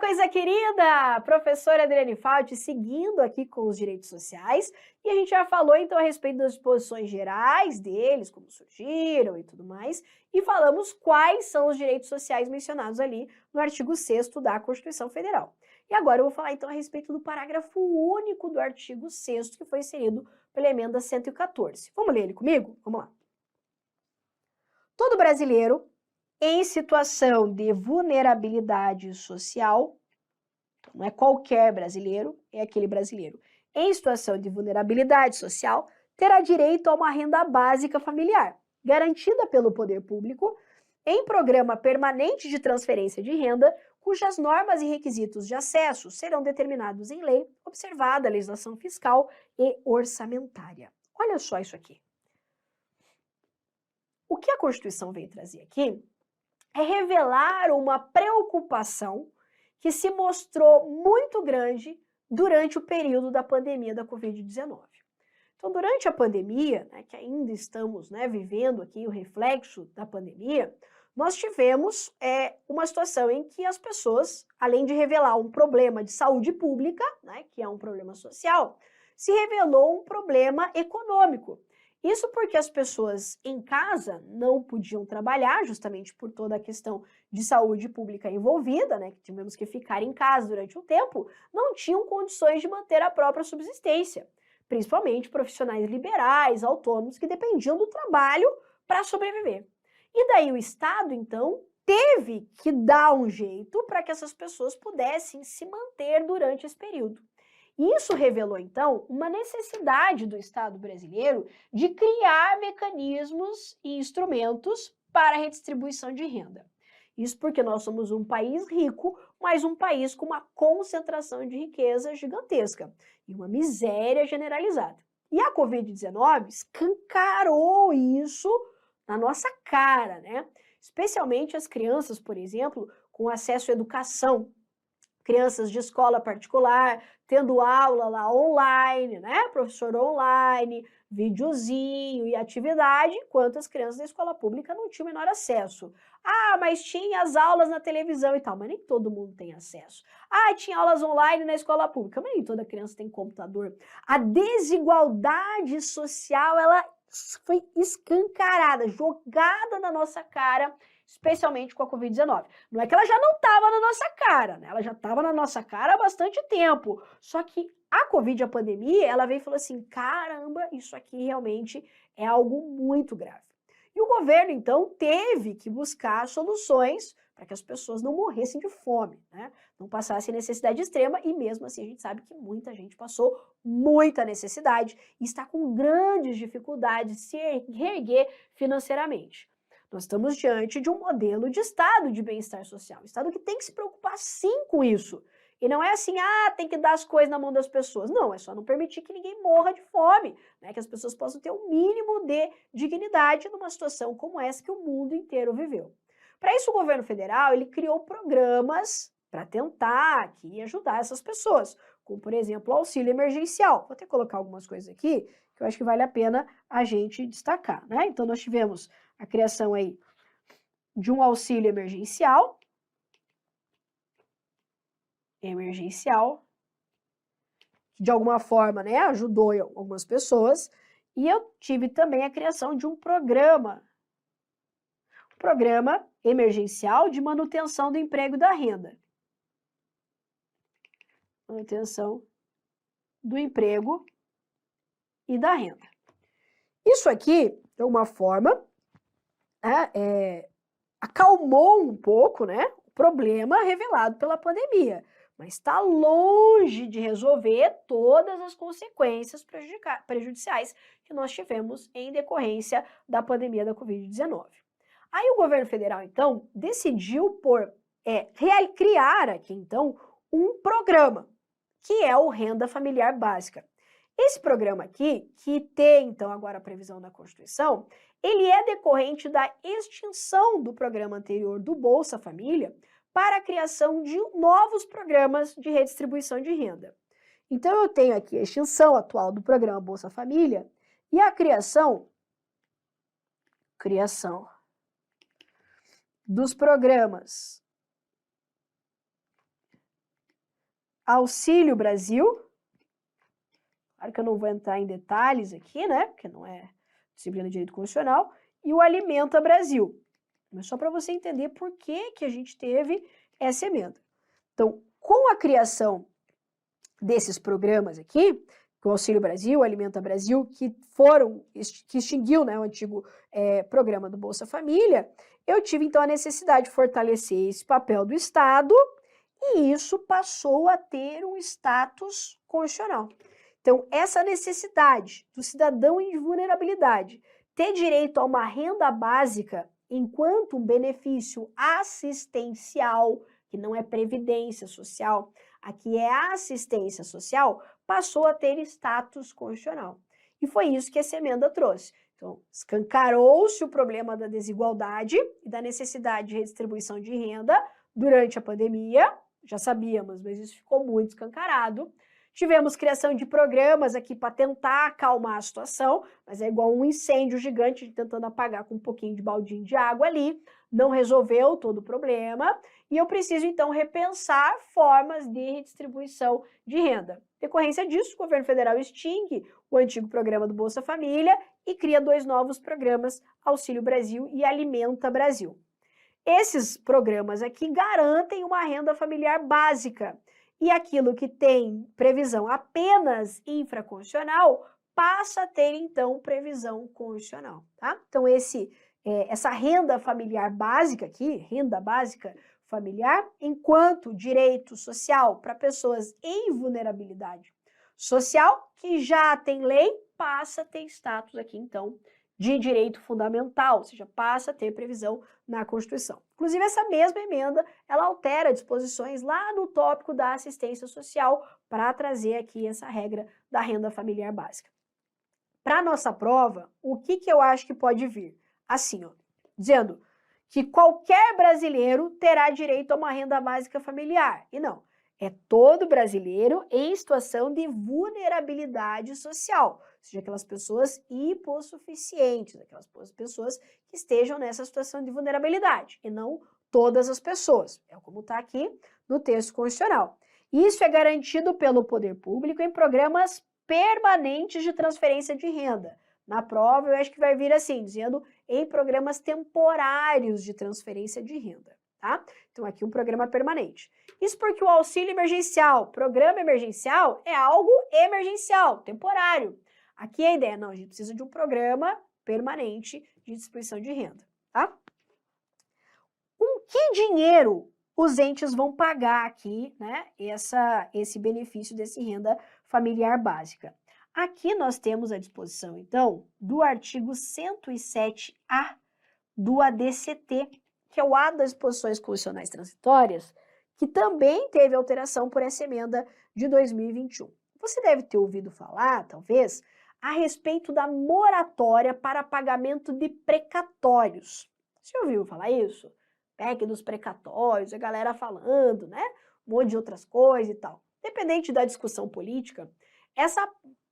coisa querida! Professora Adriane Falti, seguindo aqui com os direitos sociais, e a gente já falou então a respeito das disposições gerais deles, como surgiram e tudo mais, e falamos quais são os direitos sociais mencionados ali no artigo 6º da Constituição Federal. E agora eu vou falar então a respeito do parágrafo único do artigo 6º que foi inserido pela emenda 114. Vamos ler ele comigo? Vamos lá. Todo brasileiro em situação de vulnerabilidade social, então não é qualquer brasileiro, é aquele brasileiro em situação de vulnerabilidade social, terá direito a uma renda básica familiar, garantida pelo poder público, em programa permanente de transferência de renda, cujas normas e requisitos de acesso serão determinados em lei, observada a legislação fiscal e orçamentária. Olha só isso aqui. O que a Constituição veio trazer aqui é revelar uma preocupação que se mostrou muito grande durante o período da pandemia da Covid-19. Então, durante a pandemia, que ainda estamos vivendo aqui o reflexo da pandemia, nós tivemos uma situação em que as pessoas, além de revelar um problema de saúde pública, que é um problema social, se revelou um problema econômico. Isso porque as pessoas em casa não podiam trabalhar, justamente por toda a questão de saúde pública envolvida, que tivemos que ficar em casa durante um tempo, não tinham condições de manter a própria subsistência, principalmente profissionais liberais, autônomos, que dependiam do trabalho para sobreviver. E daí o Estado, então, teve que dar um jeito para que essas pessoas pudessem se manter durante esse período. Isso revelou, então, uma necessidade do Estado brasileiro de criar mecanismos e instrumentos para a redistribuição de renda. Isso porque nós somos um país rico, mas um país com uma concentração de riqueza gigantesca e uma miséria generalizada. E a Covid-19 escancarou isso na nossa cara, Especialmente as crianças, por exemplo, com acesso à educação. Crianças de escola particular, tendo aula lá online, professor online, videozinho e atividade, enquanto as crianças da escola pública não tinham o menor acesso. Ah, mas tinha as aulas na televisão e tal, mas nem todo mundo tem acesso. Ah, tinha aulas online na escola pública, mas nem toda criança tem computador. A desigualdade social, ela foi escancarada, jogada na nossa cara, especialmente com a Covid-19. Não é que ela já não estava na nossa cara, ela já estava na nossa cara há bastante tempo. Só que a Covid, a pandemia, ela veio e falou assim, caramba, isso aqui realmente é algo muito grave. E o governo, então, teve que buscar soluções para que as pessoas não morressem de fome, não passassem necessidade extrema, e mesmo assim a gente sabe que muita gente passou muita necessidade e está com grandes dificuldades de se reerguer financeiramente. Nós estamos diante de um modelo de Estado de bem-estar social, Estado que tem que se preocupar sim com isso. E não é assim, tem que dar as coisas na mão das pessoas. Não, é só não permitir que ninguém morra de fome, que as pessoas possam ter um mínimo de dignidade numa situação como essa que o mundo inteiro viveu. Para isso, o governo federal ele criou programas para tentar aqui ajudar essas pessoas, como, por exemplo, o auxílio emergencial. Vou até colocar algumas coisas aqui que eu acho que vale a pena a gente destacar, Então, nós tivemos a criação aí de um auxílio emergencial, que de alguma forma, ajudou algumas pessoas, e eu tive também a criação de um programa emergencial de manutenção do emprego e da renda. Manutenção do emprego e da renda. Isso aqui, de alguma forma, acalmou um pouco, o problema revelado pela pandemia, mas está longe de resolver todas as consequências prejudiciais que nós tivemos em decorrência da pandemia da Covid-19. Aí o governo federal, então, decidiu criar aqui, então, um programa, que é o Renda Familiar Básica. Esse programa aqui, que tem, então, agora a previsão da Constituição, ele é decorrente da extinção do programa anterior do Bolsa Família para a criação de novos programas de redistribuição de renda. Então, eu tenho aqui a extinção atual do programa Bolsa Família e a criação dos programas Auxílio Brasil. Claro que eu não vou entrar em detalhes aqui, né? Porque não é disciplina de direito constitucional. E o Alimenta Brasil. Mas só para você entender por que a gente teve essa emenda. Então, com a criação desses programas aqui, o Auxílio Brasil, o Alimenta Brasil, que extinguiu, né, o antigo programa do Bolsa Família, eu tive então a necessidade de fortalecer esse papel do Estado e isso passou a ter um status constitucional. Então, essa necessidade do cidadão em vulnerabilidade ter direito a uma renda básica enquanto um benefício assistencial, que não é previdência social, aqui é assistência social, passou a ter status constitucional. E foi isso que essa emenda trouxe. Então, escancarou-se o problema da desigualdade e da necessidade de redistribuição de renda durante a pandemia, já sabíamos, mas isso ficou muito escancarado. Tivemos criação de programas aqui para tentar acalmar a situação, mas é igual um incêndio gigante tentando apagar com um pouquinho de baldinho de água ali, não resolveu todo o problema, e eu preciso então repensar formas de redistribuição de renda. Decorrência disso, o governo federal extingue o antigo programa do Bolsa Família e cria 2 novos programas, Auxílio Brasil e Alimenta Brasil. Esses programas aqui garantem uma renda familiar básica, e aquilo que tem previsão apenas infraconstitucional passa a ter, então, previsão constitucional, tá? Então, essa renda familiar básica aqui, renda básica familiar, enquanto direito social para pessoas em vulnerabilidade social, que já tem lei, passa a ter status aqui, então, de direito fundamental, ou seja, passa a ter previsão na Constituição. Inclusive, essa mesma emenda, ela altera disposições lá no tópico da assistência social para trazer aqui essa regra da renda familiar básica. Para a nossa prova, o que eu acho que pode vir? Assim, ó, dizendo que qualquer brasileiro terá direito a uma renda básica familiar. E não, é todo brasileiro em situação de vulnerabilidade social, ou seja, aquelas pessoas hipossuficientes, aquelas pessoas que estejam nessa situação de vulnerabilidade, e não todas as pessoas, é como está aqui no texto constitucional. Isso é garantido pelo poder público em programas permanentes de transferência de renda. Na prova, eu acho que vai vir assim, dizendo em programas temporários de transferência de renda, tá? Então, aqui um programa permanente. Isso porque o auxílio emergencial, programa emergencial, é algo emergencial, temporário. Aqui a ideia, não, a gente precisa de um programa permanente de distribuição de renda, tá? Com que dinheiro os entes vão pagar aqui, né, esse benefício desse renda familiar básica? Aqui nós temos à disposição, então, do artigo 107A do ADCT, que é o Ato das Disposições Constitucionais Transitórias, que também teve alteração por essa emenda de 2021. Você deve ter ouvido falar, talvez, a respeito da moratória para pagamento de precatórios. Você ouviu falar isso? PEC dos precatórios, a galera falando, né? Um monte de outras coisas e tal. Independente da discussão política, essa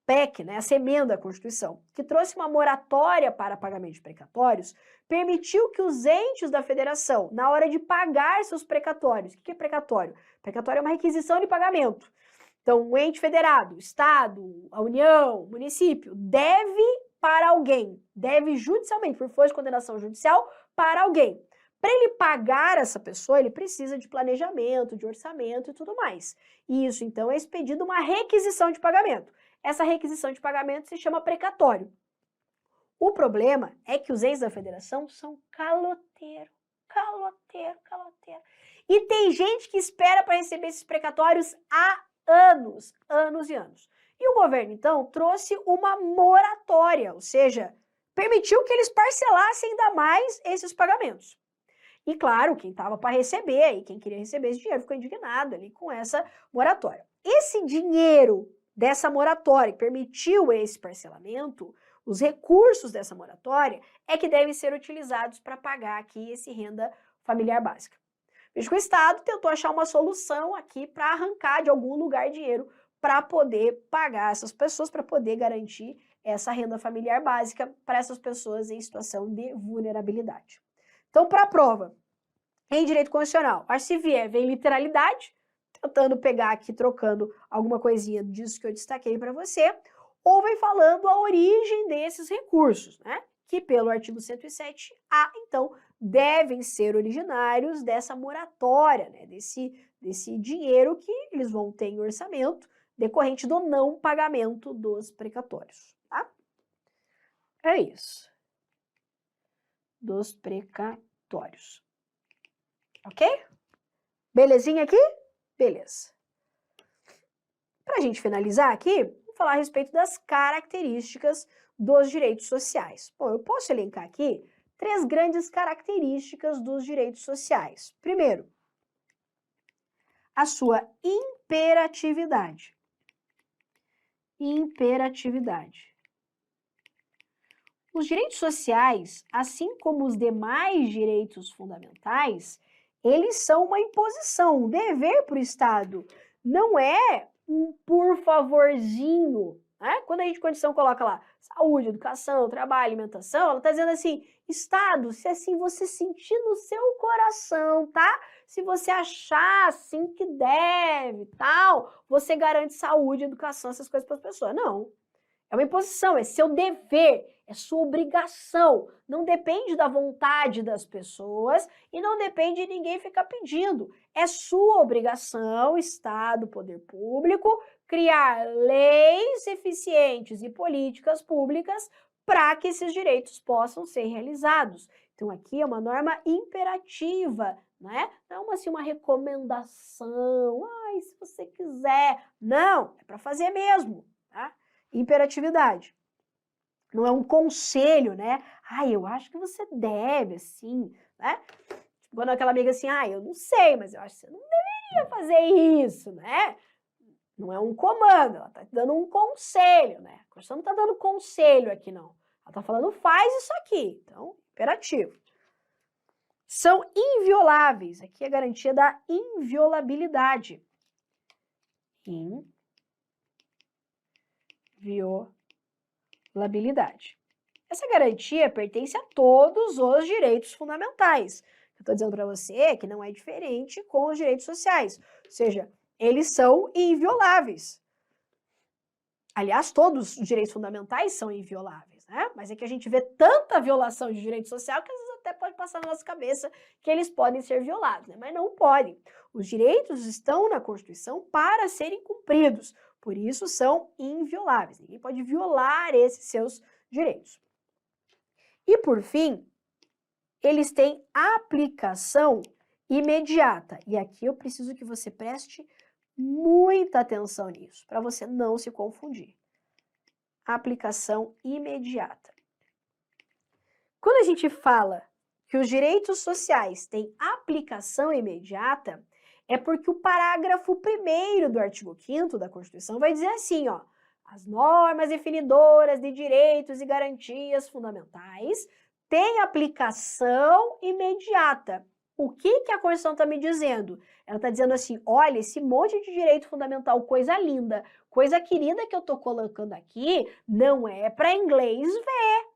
PEC, né, essa emenda à Constituição, que trouxe uma moratória para pagamento de precatórios, permitiu que os entes da federação, na hora de pagar seus precatórios, o que é precatório? Precatório é uma requisição de pagamento. Então, o ente federado, Estado, a União, o município, deve para alguém, deve judicialmente, por força de condenação judicial, para alguém. Para ele pagar essa pessoa, ele precisa de planejamento, de orçamento e tudo mais. E isso, então, é expedido uma requisição de pagamento. Essa requisição de pagamento se chama precatório. O problema é que os entes da federação são caloteiro. E tem gente que espera para receber esses precatórios há anos e anos. E o governo, então, trouxe uma moratória, ou seja, permitiu que eles parcelassem ainda mais esses pagamentos. E claro, quem estava para receber e quem queria receber esse dinheiro ficou indignado ali com essa moratória. Esse dinheiro dessa moratória que permitiu esse parcelamento, os recursos dessa moratória é que devem ser utilizados para pagar aqui esse renda familiar básica. Veja que o Estado tentou achar uma solução aqui para arrancar de algum lugar dinheiro para poder pagar essas pessoas, para poder garantir essa renda familiar básica para essas pessoas em situação de vulnerabilidade. Então, para a prova, em direito constitucional, acho que se vier, vem literalidade, tentando pegar aqui, trocando alguma coisinha disso que eu destaquei para você, ou vem falando a origem desses recursos, né? Que pelo artigo 107A, então, devem ser originários dessa moratória, né? Desse dinheiro que eles vão ter em orçamento decorrente do não pagamento dos precatórios, tá? É isso. Dos precatórios. Ok? Belezinha aqui? Beleza. Para a gente finalizar aqui, vamos falar a respeito das características dos direitos sociais. Bom, eu posso elencar aqui 3 grandes características dos direitos sociais. Primeiro, a sua imperatividade. Imperatividade. Os direitos sociais, assim como os demais direitos fundamentais, eles são uma imposição, um dever para o Estado. Não é um por favorzinho, né? Quando a gente condição coloca lá saúde, educação, trabalho, alimentação, ela está dizendo assim, Estado, se assim você sentir no seu coração, tá? Se você achar assim que deve, tal, você garante saúde, educação, essas coisas para as pessoas. Não. É uma imposição, é seu dever, é sua obrigação. Não depende da vontade das pessoas e não depende de ninguém ficar pedindo. É sua obrigação, Estado, poder público, criar leis eficientes e políticas públicas para que esses direitos possam ser realizados. Então, aqui é uma norma imperativa, né? Não assim, uma recomendação, ai, se você quiser. Não, é para fazer mesmo, tá? Imperatividade. Não é um conselho, né? Ah, eu acho que você deve, assim, né? Quando aquela amiga assim, ah, eu não sei, mas eu acho que você não deveria fazer isso, né? Não é um comando, ela tá te dando um conselho, né? A Constituição não tá dando conselho aqui, não. Ela tá falando, faz isso aqui. Então, imperativo. São invioláveis. Aqui é a garantia da inviolabilidade. Inviolabilidade. Essa garantia pertence a todos os direitos fundamentais. Eu estou dizendo para você que não é diferente com os direitos sociais. Ou seja, eles são invioláveis. Aliás, todos os direitos fundamentais são invioláveis, né? Mas é que a gente vê tanta violação de direito social que às vezes até pode passar na nossa cabeça que eles podem ser violados, né? Mas não podem. Os direitos estão na Constituição para serem cumpridos. Por isso são invioláveis. Ninguém pode violar esses seus direitos. E, por fim, eles têm aplicação imediata. E aqui eu preciso que você preste muita atenção nisso, para você não se confundir. Aplicação imediata. Quando a gente fala que os direitos sociais têm aplicação imediata, é porque o parágrafo 1º do artigo 5º da Constituição vai dizer assim, ó, as normas definidoras de direitos e garantias fundamentais têm aplicação imediata. O que a Constituição está me dizendo? Ela está dizendo assim, olha, esse monte de direito fundamental, coisa linda, coisa querida que eu estou colocando aqui, não é para inglês ver,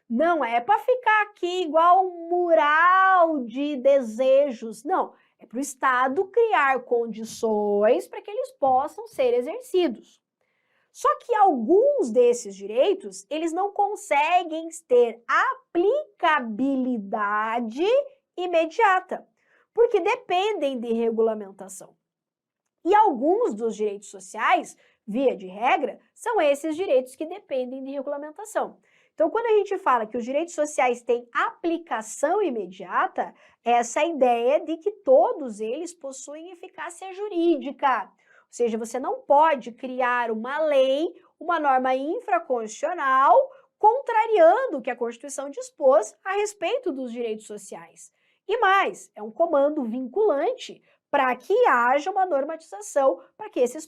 não é para ficar aqui igual um mural de desejos, não, é para o Estado criar condições para que eles possam ser exercidos. Só que alguns desses direitos, eles não conseguem ter aplicabilidade imediata, porque dependem de regulamentação. E alguns dos direitos sociais, via de regra, são esses direitos que dependem de regulamentação. Então, quando a gente fala que os direitos sociais têm aplicação imediata, essa é a ideia de que todos eles possuem eficácia jurídica. Ou seja, você não pode criar uma lei, uma norma infraconstitucional, contrariando o que a Constituição dispôs a respeito dos direitos sociais. E mais, é um comando vinculante para que haja uma normatização para que esses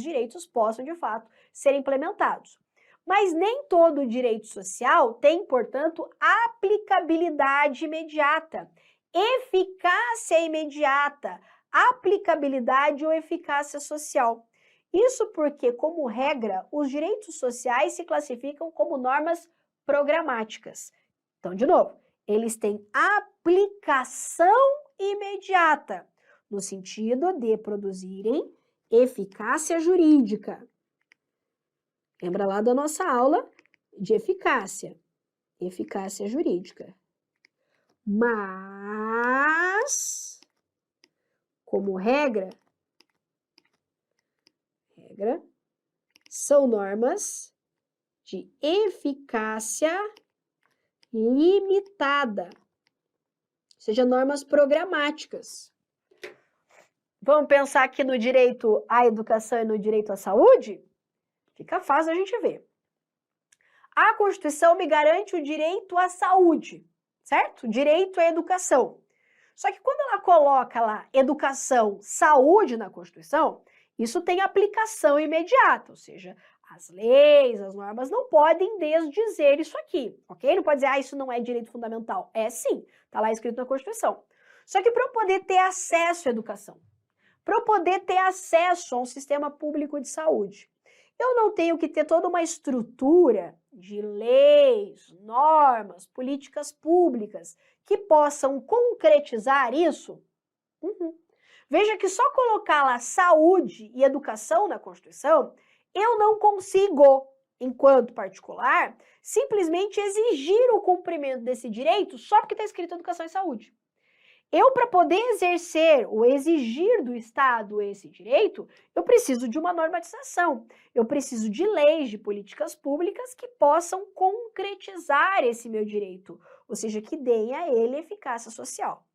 direitos possam, de fato, ser implementados. Mas nem todo direito social tem, portanto, aplicabilidade imediata, eficácia imediata, aplicabilidade ou eficácia social. Isso porque, como regra, os direitos sociais se classificam como normas programáticas. Então, de novo, eles têm aplicação imediata. no sentido de produzirem eficácia jurídica. Lembra lá da nossa aula de eficácia jurídica. Mas, como regra, são normas de eficácia limitada, ou seja, normas programáticas. Vamos pensar aqui no direito à educação e no direito à saúde? Fica fácil a gente ver. A Constituição me garante o direito à saúde, certo? Direito à educação. Só que quando ela coloca lá educação, saúde na Constituição, isso tem aplicação imediata, ou seja, as leis, as normas não podem desdizer isso aqui, ok? Não pode dizer, isso não é direito fundamental. É sim, está lá escrito na Constituição. Só que para eu poder ter acesso à educação, para eu poder ter acesso a um sistema público de saúde, eu não tenho que ter toda uma estrutura de leis, normas, políticas públicas que possam concretizar isso? Veja que só colocar lá saúde e educação na Constituição, eu não consigo, enquanto particular, simplesmente exigir o cumprimento desse direito só porque está escrito educação e saúde. Eu, para poder exercer ou exigir do Estado esse direito, eu preciso de uma normatização, eu preciso de leis, de políticas públicas que possam concretizar esse meu direito, ou seja, que deem a ele eficácia social.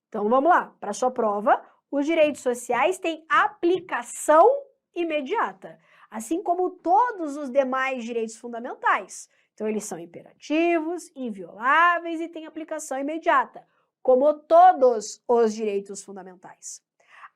Então, vamos lá, para a sua prova, os direitos sociais têm aplicação imediata, assim como todos os demais direitos fundamentais. Então, eles são imperativos, invioláveis e têm aplicação imediata, como todos os direitos fundamentais.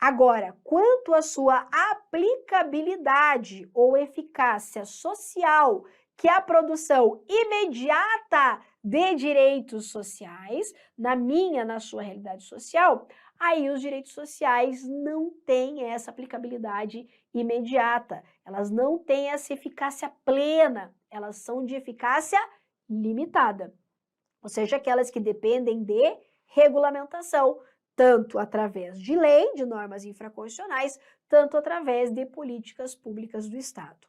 Agora, quanto à sua aplicabilidade ou eficácia social, que é a produção imediata de direitos sociais, na sua realidade social, aí os direitos sociais não têm essa aplicabilidade imediata, elas não têm essa eficácia plena, elas são de eficácia limitada, ou seja, aquelas que dependem de regulamentação, tanto através de lei, de normas infraconstitucionais, tanto através de políticas públicas do Estado.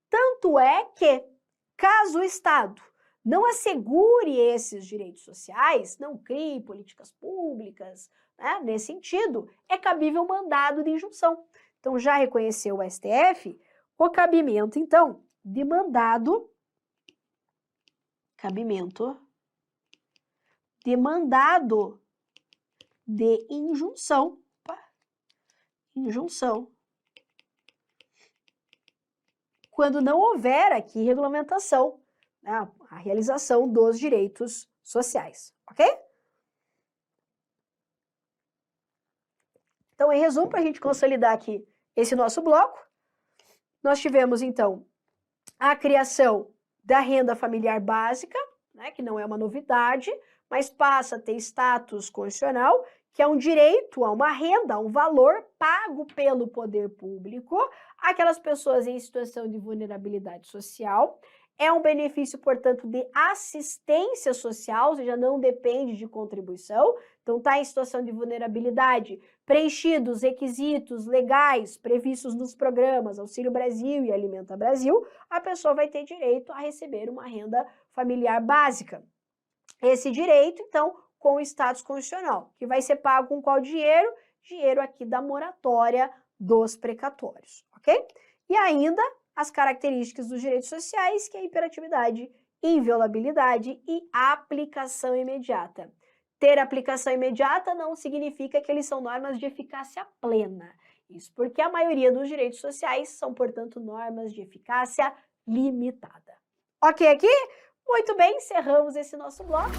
Tanto é que, caso o Estado não assegure esses direitos sociais, não crie políticas públicas, né, nesse sentido, é cabível mandado de injunção. Então, já reconheceu o STF o cabimento, então, de mandado de injunção, quando não houver aqui regulamentação, né, a realização dos direitos sociais, ok? Então, em resumo, para a gente consolidar aqui esse nosso bloco, nós tivemos, então, a criação da renda familiar básica, né, que não é uma novidade, mas passa a ter status constitucional, que é um direito a uma renda, a um valor pago pelo poder público àquelas pessoas em situação de vulnerabilidade social. É um benefício, portanto, de assistência social, ou seja, não depende de contribuição. Então, está em situação de vulnerabilidade, preenchidos requisitos legais previstos nos programas Auxílio Brasil e Alimenta Brasil, a pessoa vai ter direito a receber uma renda familiar básica. Esse direito, então, com o status constitucional, que vai ser pago com qual dinheiro? Dinheiro aqui da moratória dos precatórios, ok? E ainda as características dos direitos sociais, que é a imperatividade, inviolabilidade e aplicação imediata. Ter aplicação imediata não significa que eles são normas de eficácia plena. Isso porque a maioria dos direitos sociais são, portanto, normas de eficácia limitada. Ok aqui? Muito bem, encerramos esse nosso bloco.